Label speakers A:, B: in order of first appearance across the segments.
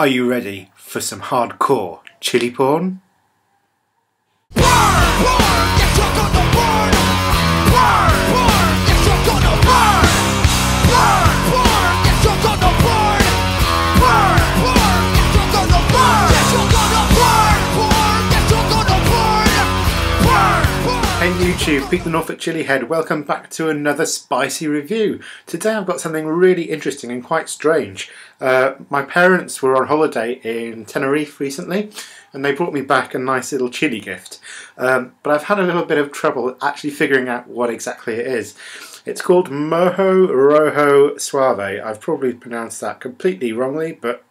A: Are you ready for some hardcore chili porn? Hey YouTube, Pete the Norfolk Chillihead, welcome back to another spicy review. Today I've got something really interesting and quite strange. My parents were on holiday in Tenerife recently and they brought me back a nice little chili gift. But I've had a little bit of trouble actually figuring out what exactly it is. It's called Mojo Rojo Suave. I've probably pronounced that completely wrongly, but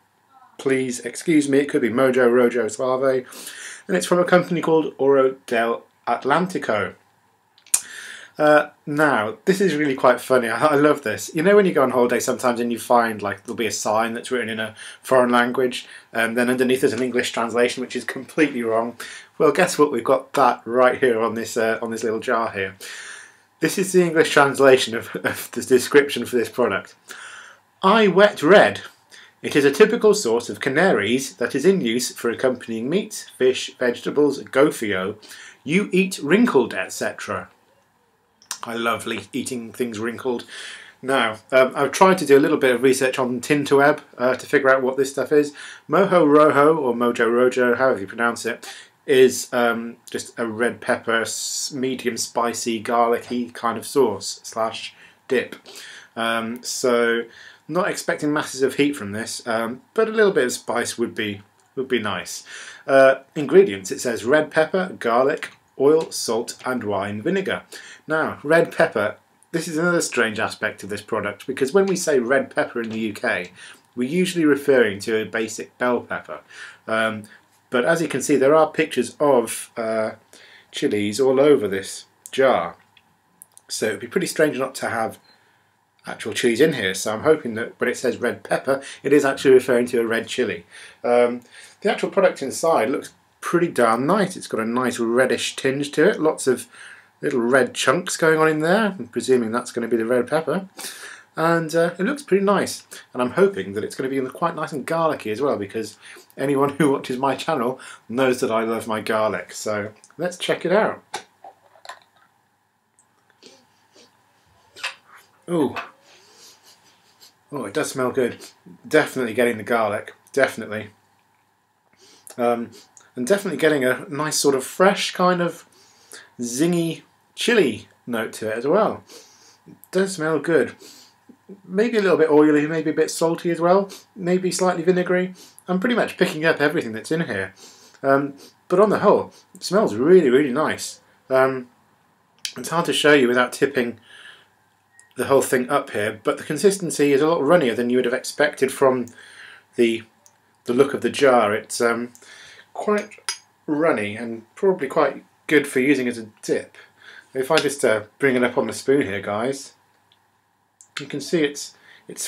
A: please excuse me, it could be Mojo Rojo Suave. And it's from a company called Oro del Atlantico. Now, this is really quite funny. I love this. You know when you go on holiday sometimes and you find like there'll be a sign that's written in a foreign language and then underneath there's an English translation which is completely wrong. Well, guess what? We've got that right here on this little jar here. This is the English translation of the description for this product. I wet red. It is a typical sauce of Canaries that is in use for accompanying meat, fish, vegetables, gofio. You eat wrinkled, etc. I love eating things wrinkled. Now, I've tried to do a little bit of research on Tinterweb to figure out what this stuff is. Mojo Rojo, or Mojo Rojo, however you pronounce it, is just a red pepper, medium spicy, garlicky kind of sauce slash dip. So, not expecting masses of heat from this, but a little bit of spice would be nice. Ingredients, it says red pepper, garlic, oil, salt and wine vinegar. Now, red pepper, this is another strange aspect of this product because when we say red pepper in the UK, we're usually referring to a basic bell pepper. But as you can see, there are pictures of chilies all over this jar. So it would be pretty strange not to have actual chilies in here, so I'm hoping that when it says red pepper, it is actually referring to a red chili. The actual product inside looks pretty darn nice. It's got a nice reddish tinge to it, lots of little red chunks going on in there. I'm presuming that's going to be the red pepper. And it looks pretty nice. And I'm hoping that it's going to be quite nice and garlicky as well, because anyone who watches my channel knows that I love my garlic. So let's check it out. Ooh. Oh, it does smell good. Definitely getting the garlic, definitely. And definitely getting a nice sort of fresh kind of zingy chili note to it as well. It does smell good. Maybe a little bit oily, maybe a bit salty as well, maybe slightly vinegary. I'm pretty much picking up everything that's in here. But on the whole, it smells really, really nice. It's hard to show you without tipping the whole thing up here, but the consistency is a lot runnier than you would have expected from the look of the jar. It's quite runny and probably quite good for using as a dip. If I just bring it up on the spoon here, guys, you can see it's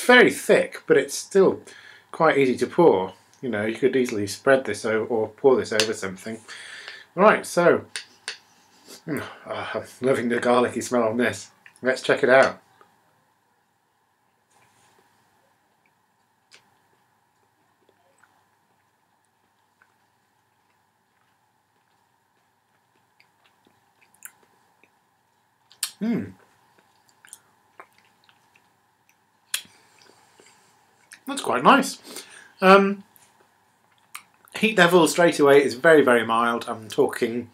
A: very thick, but it's still quite easy to pour. You know, you could easily spread this over or pour this over something. Right, so I'm loving the garlicky smell on this. Let's check it out. That's quite nice. Heat level straight away is very, very mild. I'm talking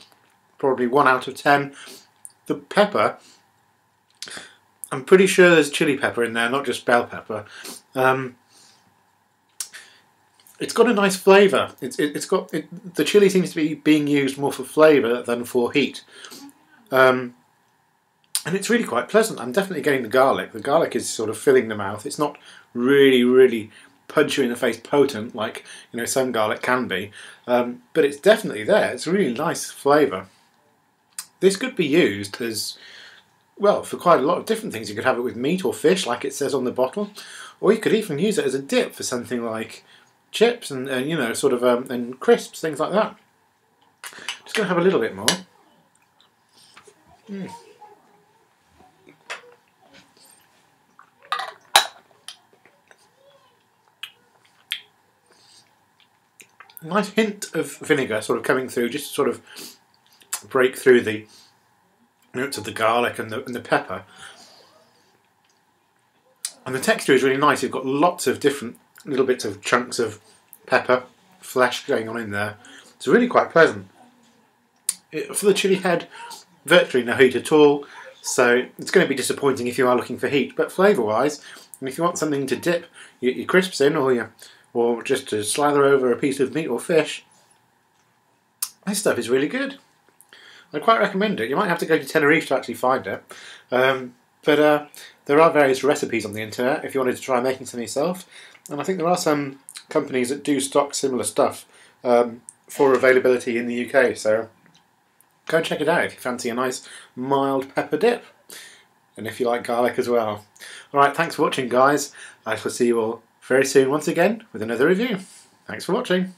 A: probably 1 out of 10. The pepper, I'm pretty sure there's chili pepper in there, not just bell pepper. It's got a nice flavour. The chili seems to be being used more for flavour than for heat. And it's really quite pleasant. I'm definitely getting the garlic. The garlic is sort of filling the mouth. It's not really, really punch you in the face potent like, you know, some garlic can be. But it's definitely there. It's a really nice flavour. This could be used as, well, for quite a lot of different things. You could have it with meat or fish, like it says on the bottle. Or you could even use it as a dip for something like chips and you know, sort of, and crisps, things like that. Just going to have a little bit more. nice hint of vinegar sort of coming through, just to sort of break through the notes of the garlic and the pepper. And the texture is really nice. You've got lots of different little bits of chunks of pepper, flesh going on in there. It's really quite pleasant. For the chilli head, virtually no heat at all, so it's going to be disappointing if you are looking for heat. But flavour-wise, and if you want something to dip your crisps in, or just to slather over a piece of meat or fish, this stuff is really good. I quite recommend it. You might have to go to Tenerife to actually find it. But there are various recipes on the internet if you wanted to try making some yourself. And I think there are some companies that do stock similar stuff for availability in the UK. So go and check it out if you fancy a nice mild pepper dip. And if you like garlic as well. Alright, thanks for watching, guys. I shall see you all very soon once again with another review. Thanks for watching.